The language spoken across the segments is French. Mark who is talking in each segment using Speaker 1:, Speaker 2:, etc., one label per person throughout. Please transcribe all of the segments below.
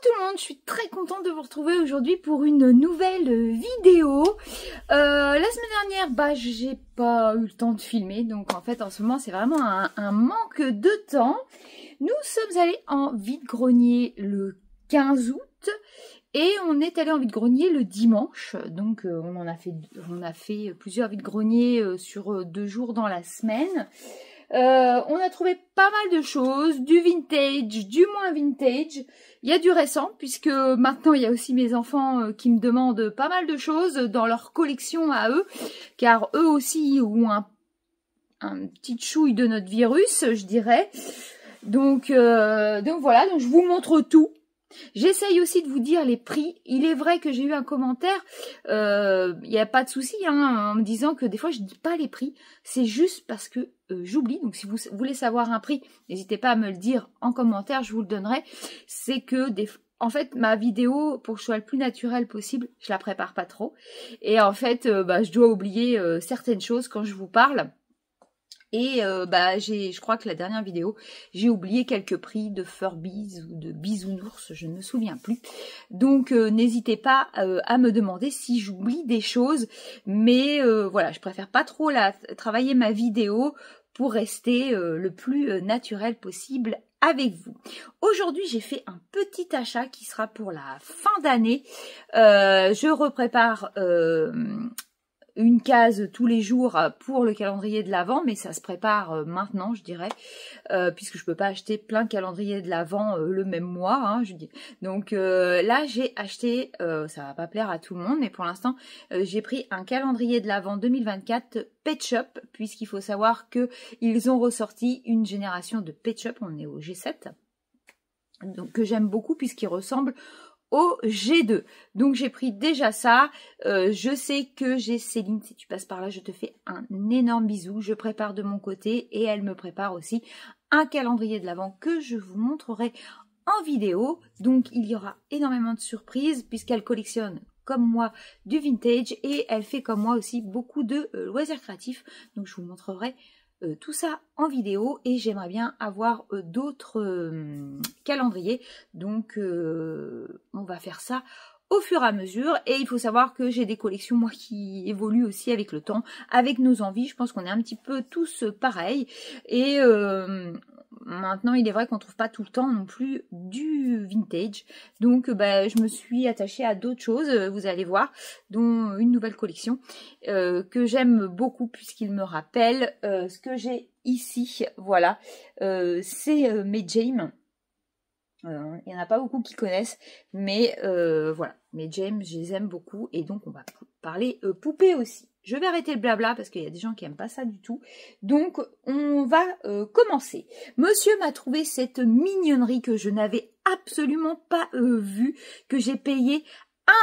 Speaker 1: tout le monde, je suis très contente de vous retrouver aujourd'hui pour une nouvelle vidéo. La semaine dernière, j'ai pas eu le temps de filmer, donc en fait en ce moment c'est vraiment un manque de temps. Nous sommes allés en vide-grenier le 15 août et on est allé en vide-grenier le dimanche. Donc on a fait plusieurs vide-greniers sur 2 jours dans la semaine. On a trouvé pas mal de choses, du vintage, du moins vintage. Il y a du récent, puisque maintenant il y a aussi mes enfants qui me demandent pas mal de choses dans leur collection à eux, car eux aussi ont un petit chouille de notre virus, je dirais. Donc voilà, donc je vous montre tout. J'essaye aussi de vous dire les prix. Il est vrai que j'ai eu un commentaire, il n'y a pas de souci, en me disant que des fois je dis pas les prix. C'est juste parce que j'oublie. Donc si vous voulez savoir un prix, n'hésitez pas à me le dire en commentaire, je vous le donnerai. C'est que en fait, ma vidéo, pour que je sois le plus naturel possible, je la prépare pas trop. Et en fait, je dois oublier certaines choses quand je vous parle. Et je crois que la dernière vidéo, j'ai oublié quelques prix de Furbies ou de Bisounours, je ne me souviens plus. Donc n'hésitez pas à me demander si j'oublie des choses. Mais voilà, je préfère pas trop travailler ma vidéo pour rester le plus naturel possible avec vous. Aujourd'hui, j'ai fait un petit achat qui sera pour la fin d'année. Je reprépare une case tous les jours pour le calendrier de l'Avent, mais ça se prépare maintenant, je dirais, puisque je peux pas acheter plein de calendriers de l'Avent le même mois, je dis. Donc là, j'ai acheté, ça va pas plaire à tout le monde, mais pour l'instant, j'ai pris un calendrier de l'Avent 2024 Pet Shop, puisqu'il faut savoir que ils ont ressorti une génération de Pet Shop, on est au G7, donc que j'aime beaucoup puisqu'il ressemble au G2. Donc j'ai pris déjà ça. Je sais que j'ai Céline, si tu passes par là, je te fais un énorme bisou. Je prépare de mon côté et elle me prépare aussi un calendrier de l'Avent que je vous montrerai en vidéo. Donc il y aura énormément de surprises puisqu'elle collectionne comme moi du vintage et elle fait comme moi aussi beaucoup de loisirs créatifs. Donc je vous montrerai tout ça en vidéo et j'aimerais bien avoir d'autres calendriers, donc on va faire ça au fur et à mesure. Et il faut savoir que j'ai des collections moi qui évoluent aussi avec le temps, avec nos envies. Je pense qu'on est un petit peu tous pareils et maintenant il est vrai qu'on trouve pas tout le temps non plus du vintage, donc je me suis attachée à d'autres choses, vous allez voir, dont une nouvelle collection que j'aime beaucoup puisqu'il me rappelle ce que j'ai ici. Voilà, c'est mes James. Il n'y en a pas beaucoup qui connaissent, mais voilà, mes James, je les aime beaucoup et donc on va parler poupées aussi. Je vais arrêter le blabla parce qu'il y a des gens qui n'aiment pas ça du tout. Donc, on va commencer. Monsieur m'a trouvé cette mignonnerie que je n'avais absolument pas vue, que j'ai payé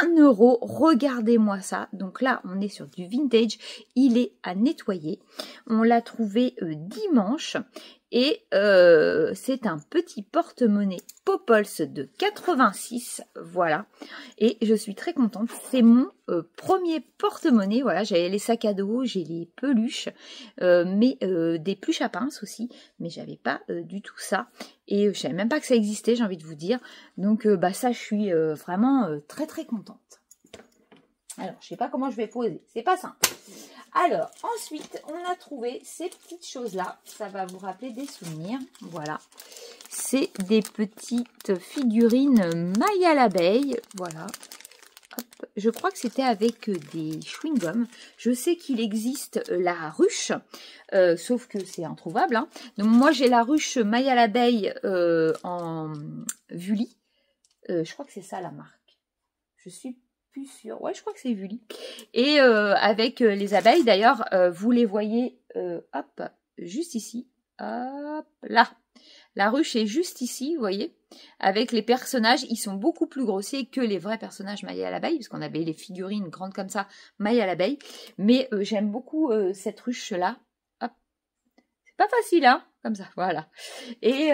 Speaker 1: 1 €. Regardez-moi ça. Donc là, on est sur du vintage. Il est à nettoyer. On l'a trouvé dimanche. Et c'est un petit porte-monnaie Popples de 86, voilà. Et je suis très contente, c'est mon premier porte-monnaie, voilà. J'avais les sacs à dos, j'ai les peluches, mais des pluches à pince aussi, mais j'avais pas du tout ça. Et je savais même pas que ça existait, j'ai envie de vous dire. Donc ça, je suis vraiment très très contente. Alors, je sais pas comment je vais poser, c'est pas simple. Alors, ensuite, on a trouvé ces petites choses-là. Ça va vous rappeler des souvenirs. Voilà. C'est des petites figurines mailles à l'abeille. Voilà. Hop. Je crois que c'était avec des chewing-gums. Je sais qu'il existe la ruche, sauf que c'est introuvable. Donc, moi, j'ai la ruche maille à l'abeille en Vully. Je crois que c'est ça la marque. Je suis plus sûre. Ouais, je crois que c'est Vully. Et avec les abeilles, d'ailleurs, vous les voyez, hop, juste ici. Hop, là. La ruche est juste ici, vous voyez. Avec les personnages, ils sont beaucoup plus grossiers que les vrais personnages maillés à l'abeille, parce qu'on avait les figurines grandes comme ça, maillées à l'abeille. Mais j'aime beaucoup cette ruche-là. Hop. C'est pas facile, hein, comme ça, voilà. Et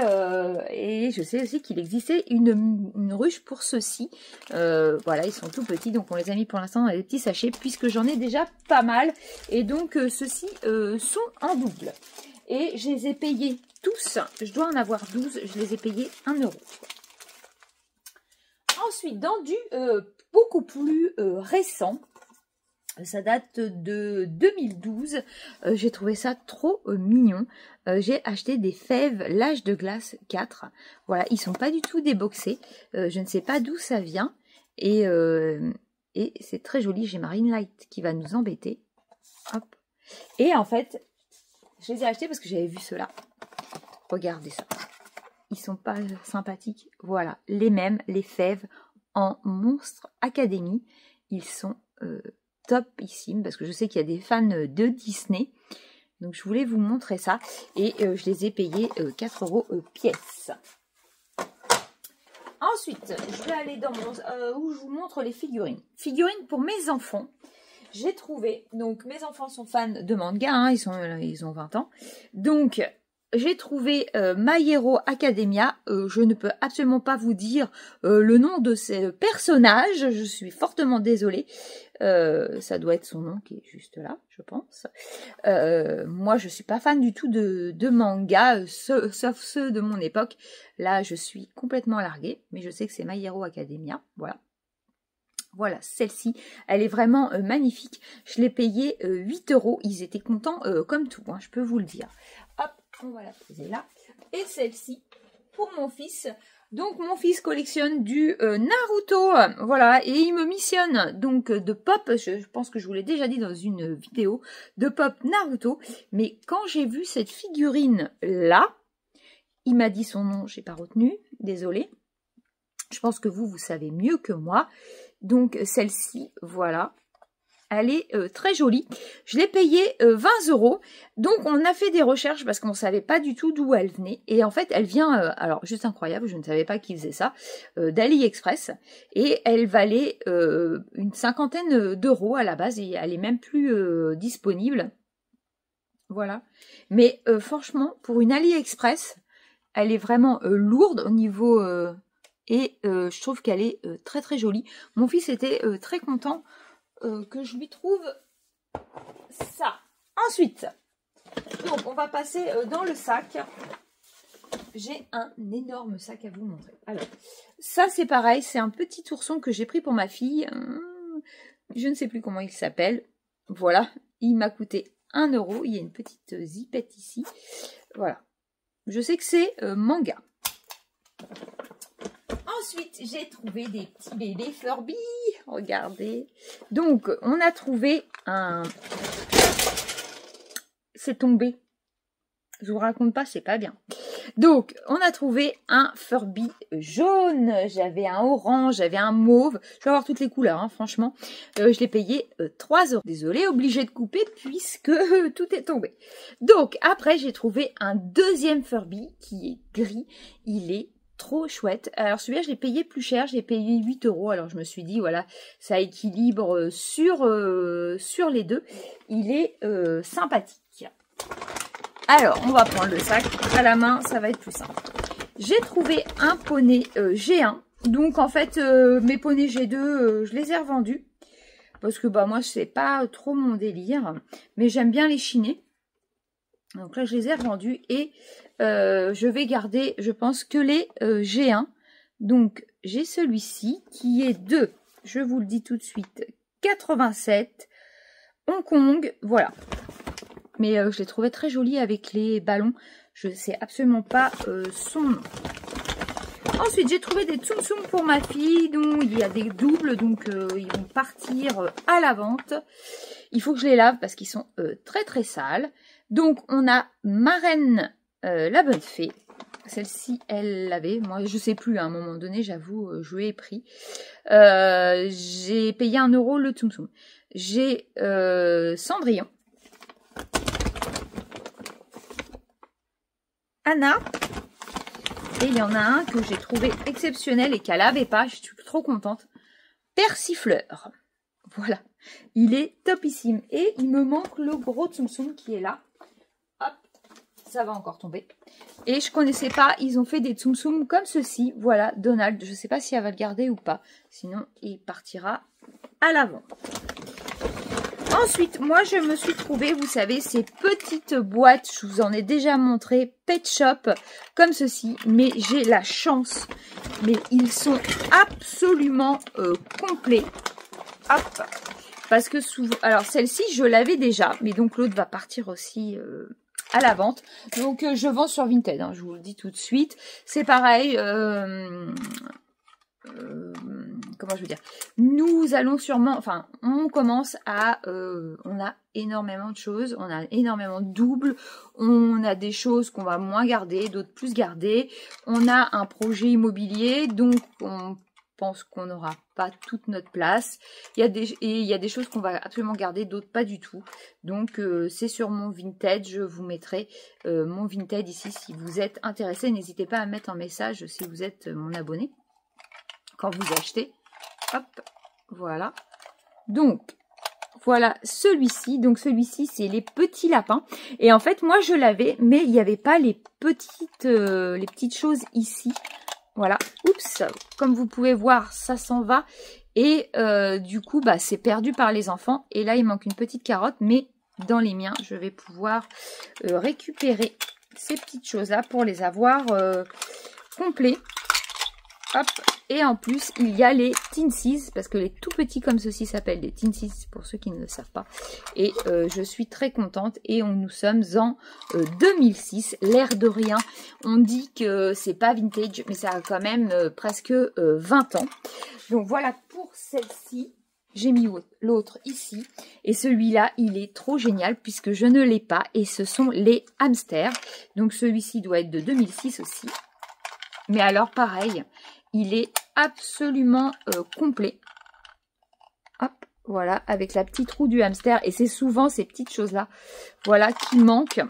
Speaker 1: je sais aussi qu'il existait une ruche pour ceux-ci. Voilà, ils sont tout petits, donc on les a mis pour l'instant dans des petits sachets, puisque j'en ai déjà pas mal. Et donc, ceux-ci sont en double. Et je les ai payés tous, je dois en avoir 12, je les ai payés 1 €. Ensuite, dans du beaucoup plus récent, ça date de 2012, j'ai trouvé ça trop mignon. J'ai acheté des fèves L'Âge de Glace 4. Voilà, ils sont pas du tout déboxés. Je ne sais pas d'où ça vient. Et c'est très joli. J'ai Marine Light qui va nous embêter. Hop. Et en fait, je les ai achetés parce que j'avais vu ceux-là. Regardez ça. Ils sont pas sympathiques. Voilà, les mêmes, les fèves en Monstre Academy. Ils sont topissimes parce que je sais qu'il y a des fans de Disney. Donc je voulais vous montrer ça. Et je les ai payés 4 € pièce. Ensuite, je vais aller dans où je vous montre les figurines. Figurines pour mes enfants. J'ai trouvé, donc mes enfants sont fans de manga, hein, ils ont 20 ans. Donc j'ai trouvé My Hero Academia. Je ne peux absolument pas vous dire le nom de ces personnages. Je suis fortement désolée. Ça doit être son nom qui est juste là, je pense. Moi, je suis pas fan du tout de manga, sauf ceux de mon époque. Là, je suis complètement larguée, mais je sais que c'est My Hero Academia. Voilà. Voilà, celle-ci, elle est vraiment magnifique. Je l'ai payée 8 €. Ils étaient contents comme tout, hein, je peux vous le dire. Hop, on va la poser là. Et celle-ci, pour mon fils. Donc, mon fils collectionne du Naruto. Voilà, et il me missionne donc de pop. Je pense que je vous l'ai déjà dit dans une vidéo, de pop Naruto. Mais quand j'ai vu cette figurine-là, il m'a dit son nom, j'ai pas retenu, désolée. Je pense que vous savez mieux que moi. Donc celle-ci, voilà, elle est très jolie. Je l'ai payée 20 €. Donc on a fait des recherches parce qu'on ne savait pas du tout d'où elle venait. Et en fait, elle vient, alors juste incroyable, je ne savais pas qu'ils faisaient ça, d'AliExpress. Et elle valait une 50aine d'euros à la base. Et elle est même plus disponible. Voilà. Mais franchement, pour une AliExpress, elle est vraiment lourde au niveau... Et je trouve qu'elle est très très jolie. Mon fils était très content que je lui trouve ça. Ensuite, donc on va passer dans le sac. J'ai un énorme sac à vous montrer. Alors, ça c'est pareil, c'est un petit ourson que j'ai pris pour ma fille. Je ne sais plus comment il s'appelle. Voilà, il m'a coûté 1 €. Il y a une petite zipette ici. Voilà. Je sais que c'est manga. Ensuite, j'ai trouvé des petits bébés Furby. Regardez. Donc, on a trouvé un... C'est tombé. Je vous raconte pas, c'est pas bien. Donc, on a trouvé un Furby jaune. J'avais un orange, j'avais un mauve. Je vais avoir toutes les couleurs, hein, franchement. Je l'ai payé 3 €. Désolée, obligée de couper puisque tout est tombé. Donc, après, j'ai trouvé un deuxième Furby qui est gris. Il est trop chouette. Alors celui-là, je l'ai payé plus cher, j'ai payé 8 €. Alors je me suis dit, voilà, ça équilibre sur les deux. Il est sympathique. Alors, on va prendre le sac à la main, ça va être plus simple. J'ai trouvé un poney G1. Donc en fait, mes poneys G2, je les ai revendus. Parce que bah moi, c'est pas trop mon délire. Mais j'aime bien les chiner. Donc là, je les ai revendus et je vais garder, je pense, que les G1. Donc, j'ai celui-ci qui est de, je vous le dis tout de suite, 87, Hong Kong, voilà. Mais je l'ai trouvé très joli avec les ballons. Je ne sais absolument pas son nom. Ensuite, j'ai trouvé des Tsum Tsum pour ma fille. Donc, il y a des doubles, donc ils vont partir à la vente. Il faut que je les lave parce qu'ils sont très très sales. Donc, on a Marraine, la bonne fée. Celle-ci, elle l'avait. Moi, je sais plus, à un moment donné, j'avoue, je lui ai pris. J'ai payé 1 € le Tsum Tsum. J'ai Cendrillon. Anna. Et il y en a un que j'ai trouvé exceptionnel et qu'elle n'avait pas. Je suis trop contente. Persifleur. Voilà. Il est topissime. Et il me manque le gros Tsum Tsum qui est là. Hop. Ça va encore tomber. Et je connaissais pas. Ils ont fait des Tsum Tsum comme ceci. Voilà. Donald. Je ne sais pas si elle va le garder ou pas. Sinon, il partira à l'avant. Ensuite, moi, je me suis trouvé, vous savez, ces petites boîtes, je vous en ai déjà montré, Pet Shop, comme ceci, mais j'ai la chance, mais ils sont absolument complets. Hop, parce que souvent, alors celle-ci, je l'avais déjà, mais donc l'autre va partir aussi à la vente. Donc, je vends sur Vinted, hein, je vous le dis tout de suite. C'est pareil, comment je veux dire, nous allons sûrement, enfin, on commence à, on a énormément de choses, on a énormément de doubles, on a des choses qu'on va moins garder, d'autres plus garder, on a un projet immobilier, donc on pense qu'on n'aura pas toute notre place, il y a des choses qu'on va absolument garder, d'autres pas du tout, donc c'est sur mon Vinted, je vous mettrai mon Vinted ici, si vous êtes intéressé, n'hésitez pas à mettre un message si vous êtes mon abonné, quand vous achetez, hop, voilà. Donc, voilà celui-ci. Donc, celui-ci, c'est les petits lapins. Et en fait, moi, je l'avais, mais il n'y avait pas les petites choses ici. Voilà. Oups, comme vous pouvez voir, ça s'en va. Et du coup, bah, c'est perdu par les enfants. Et là, il manque une petite carotte, mais dans les miens, je vais pouvoir récupérer ces petites choses-là pour les avoir complets. Hop, et en plus, il y a les Tinsies, parce que les tout petits comme ceci s'appellent des Tinsies, pour ceux qui ne le savent pas. Et je suis très contente, et nous sommes en 2006, l'air de rien. On dit que c'est pas vintage, mais ça a quand même presque 20 ans. Donc voilà pour celle-ci. J'ai mis l'autre ici, et celui-là, il est trop génial, puisque je ne l'ai pas, et ce sont les hamsters. Donc celui-ci doit être de 2006 aussi. Mais alors, pareil, il est absolument complet. Hop, voilà, avec la petite roue du hamster. Et c'est souvent ces petites choses-là, voilà, qui manquent.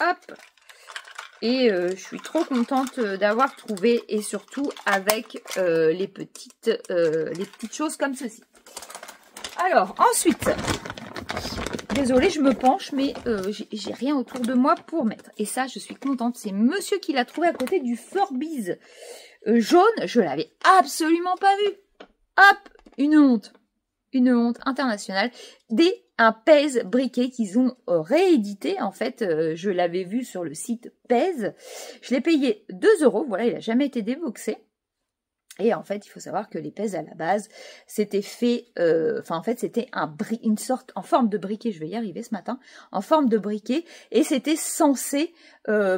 Speaker 1: Hop. Et je suis trop contente d'avoir trouvé. Et surtout avec les petites choses comme ceci. Alors, ensuite... Désolée, je me penche, mais j'ai rien autour de moi pour mettre. Et ça, je suis contente. C'est monsieur qui l'a trouvé à côté du Furbies jaune. Je l'avais absolument pas vu. Hop, une honte internationale. Un Pèse briquet qu'ils ont réédité. En fait, je l'avais vu sur le site Pèse. Je l'ai payé 2 €. Voilà, il n'a jamais été déboxé. Et en fait, il faut savoir que les Pèse à la base, c'était fait, en fait, c'était une sorte en forme de briquet, je vais y arriver ce matin, en forme de briquet, et c'était censé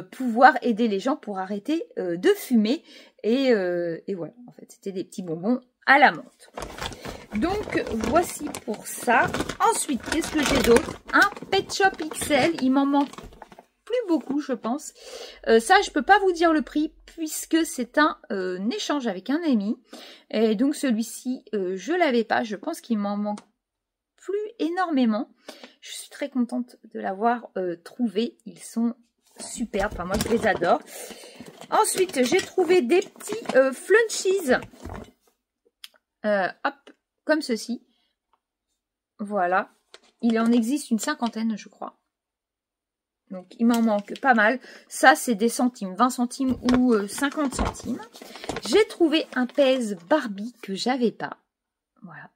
Speaker 1: pouvoir aider les gens pour arrêter de fumer, et voilà, en fait, c'était des petits bonbons à la menthe. Donc, voici pour ça. Ensuite, qu'est-ce que j'ai d'autre? Un Pet Shop XL, il m'en manque plus beaucoup, je pense. Ça, je peux pas vous dire le prix puisque c'est un échange avec un ami. Et donc, celui-ci, je l'avais pas. Je pense qu'il m'en manque plus énormément. Je suis très contente de l'avoir trouvé. Ils sont superbes. Enfin, moi, je les adore. Ensuite, j'ai trouvé des petits flunchies. Hop, comme ceci. Voilà. Il en existe une 50aine, je crois. Donc, il m'en manque pas mal. Ça, c'est des centimes, 20 centimes ou 50 centimes. J'ai trouvé un Pèse Barbie que j'avais pas. Voilà.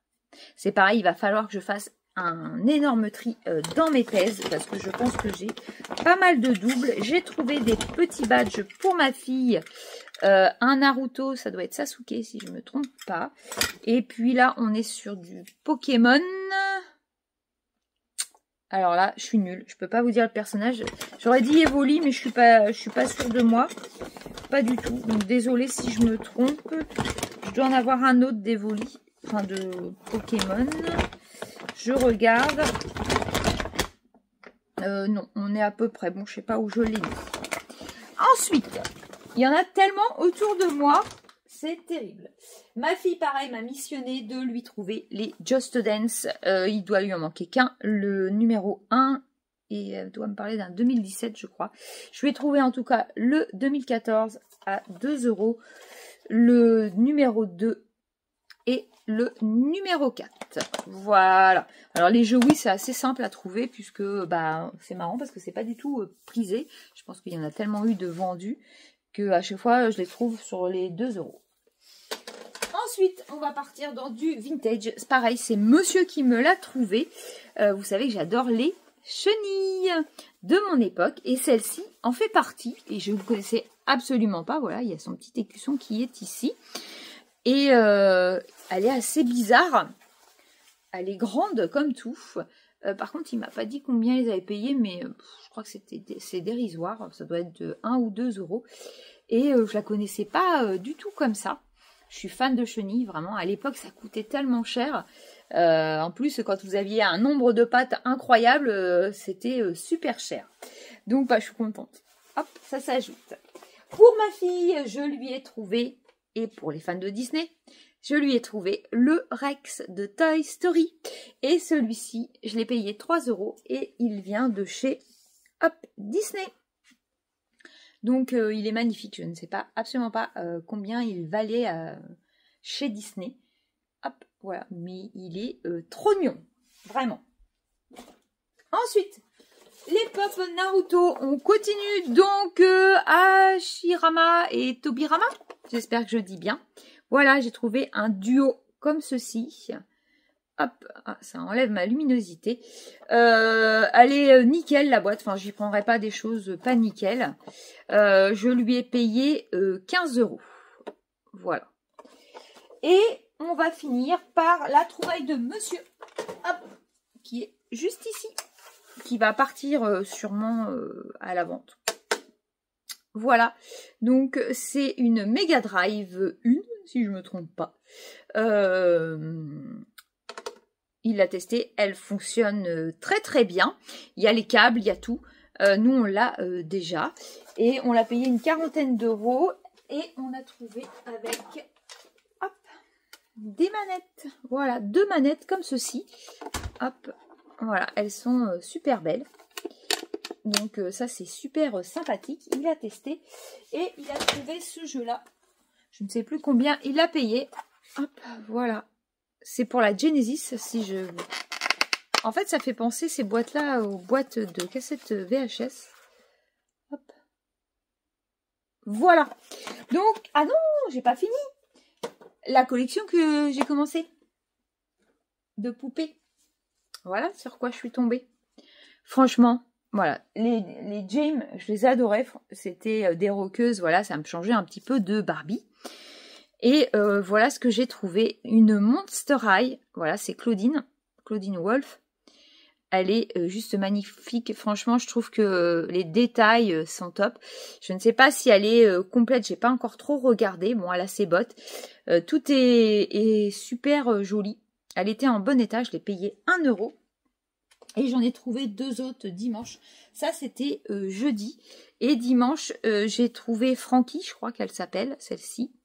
Speaker 1: C'est pareil, il va falloir que je fasse un énorme tri dans mes Pèse parce que je pense que j'ai pas mal de doubles. J'ai trouvé des petits badges pour ma fille. Un Naruto, ça doit être Sasuke si je me trompe pas. Et puis là, on est sur du Pokémon. Alors là, je suis nulle. Je peux pas vous dire le personnage. J'aurais dit Evoli, mais je suis pas sûre de moi. Pas du tout. Donc désolée si je me trompe. Je dois en avoir un autre d'Evoli. Enfin de Pokémon. Je regarde. Non, on est à peu près. Bon, je sais pas où je l'ai mis. Ensuite, il y en a tellement autour de moi. C'est terrible. Ma fille, pareil, m'a missionné de lui trouver les Just Dance. Il doit lui en manquer qu'un. Le numéro 1. Et elle doit me parler d'un 2017, je crois. Je lui ai trouvé en tout cas le 2014 à 2 €. Le numéro 2 et le numéro 4. Voilà. Alors les jeux, oui, c'est assez simple à trouver puisque bah c'est marrant parce que c'est pas du tout prisé. Je pense qu'il y en a tellement eu de vendus que à chaque fois, je les trouve sur les 2 €. Ensuite, on va partir dans du vintage. C'est pareil, c'est monsieur qui me l'a trouvé. Vous savez que j'adore les chenilles de mon époque. Et celle-ci en fait partie. Et je ne connaissais absolument pas. Voilà, il y a son petit écusson qui est ici. Et elle est assez bizarre. Elle est grande comme tout. Par contre, il m'a pas dit combien ils avaient payé. Mais je crois que c'est dérisoire. Ça doit être de 1 ou 2 euros. Et je la connaissais pas du tout comme ça. Je suis fan de chenilles, vraiment. À l'époque, ça coûtait tellement cher. En plus, quand vous aviez un nombre de pattes incroyable, c'était super cher. Donc, bah, je suis contente. Hop, ça s'ajoute. Pour ma fille, je lui ai trouvé, et pour les fans de Disney, je lui ai trouvé le Rex de Toy Story. Et celui-ci, je l'ai payé 3 € et il vient de chez Disney. Donc, il est magnifique. Je ne sais pas, absolument pas combien il valait chez Disney. Hop, voilà. Mais il est trop mignon. Vraiment. Ensuite, les pop Naruto. On continue donc Hashirama et Tobirama. J'espère que je dis bien. Voilà, j'ai trouvé un duo comme ceci. Hop, ça enlève ma luminosité. Elle est nickel la boîte. Enfin, j'y prendrai pas des choses pas nickel. Je lui ai payé 15 €. Voilà. Et on va finir par la trouvaille de monsieur. Hop, qui est juste ici. Qui va partir sûrement à la vente. Voilà. Donc, c'est une Mega Drive 1, si je me trompe pas. Il l'a testé, elle fonctionne très très bien. Il y a les câbles, il y a tout. Nous, on l'a déjà. Et on l'a payé une quarantaine d'euros. Et on a trouvé avec hop, des manettes. Voilà, 2 manettes comme ceci. Hop, voilà, elles sont super belles. Donc ça, c'est super sympathique. Il a testé et il a trouvé ce jeu-là. Je ne sais plus combien il a payé. Hop, voilà. C'est pour la Genesis, si je... En fait, ça fait penser ces boîtes-là aux boîtes de cassettes VHS. Hop. Voilà. Donc, ah non, j'ai pas fini. La collection que j'ai commencé. De poupées. Voilà sur quoi je suis tombée. Franchement, voilà. Les James, je les adorais. C'était des roqueuses, voilà, ça me changeait un petit peu de Barbie. Et voilà ce que j'ai trouvé, une Monster High, voilà, c'est Claudine Wolf. Elle est juste magnifique, franchement, je trouve que les détails sont top. Je ne sais pas si elle est complète, j'ai pas encore trop regardé. Bon, elle a ses bottes, tout est super joli. Elle était en bon état, je l'ai payé 1 €. Et j'en ai trouvé 2 autres dimanche. Ça, c'était jeudi. Et dimanche, j'ai trouvé Frankie, je crois qu'elle s'appelle, celle-ci.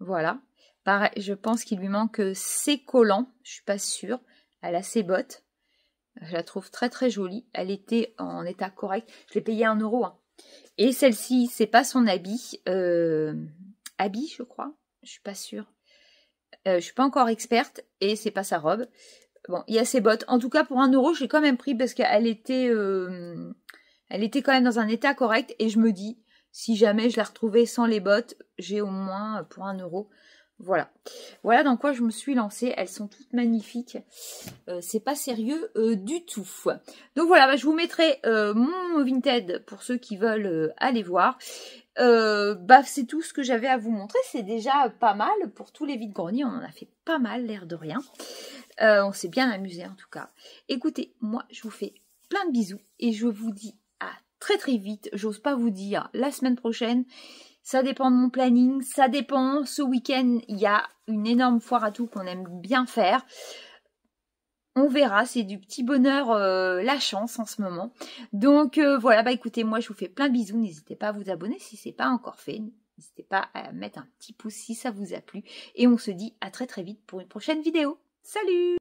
Speaker 1: Voilà. Pareil, je pense qu'il lui manque ses collants. Je suis pas sûre. Elle a ses bottes. Je la trouve très très jolie. Elle était en état correct. Je l'ai payé 1 €. Hein. Et celle-ci, c'est pas son habit. Habit, je crois. Je suis pas sûre. Je suis pas encore experte. Et c'est pas sa robe. Bon, il y a ses bottes. En tout cas, pour 1 €, j'ai quand même pris parce qu'elle était quand même dans un état correct. Et je me dis, si jamais je la retrouvais sans les bottes, j'ai au moins pour 1 €. Voilà. Voilà dans quoi je me suis lancée. Elles sont toutes magnifiques. C'est pas sérieux du tout. Donc voilà, bah, je vous mettrai mon Vinted pour ceux qui veulent aller voir. Bah, c'est tout ce que j'avais à vous montrer. C'est déjà pas mal pour tous les vides-greniers. On en a fait pas mal, l'air de rien. On s'est bien amusé en tout cas. Écoutez, moi je vous fais plein de bisous et je vous dis à très très vite. J'ose pas vous dire la semaine prochaine. Ça dépend de mon planning, ça dépend. Ce week-end, il y a une énorme foire à tout qu'on aime bien faire. On verra, c'est du petit bonheur, la chance en ce moment. Donc voilà, bah écoutez, moi je vous fais plein de bisous. N'hésitez pas à vous abonner si c'est pas encore fait. N'hésitez pas à mettre un petit pouce si ça vous a plu. Et on se dit à très très vite pour une prochaine vidéo. Salut!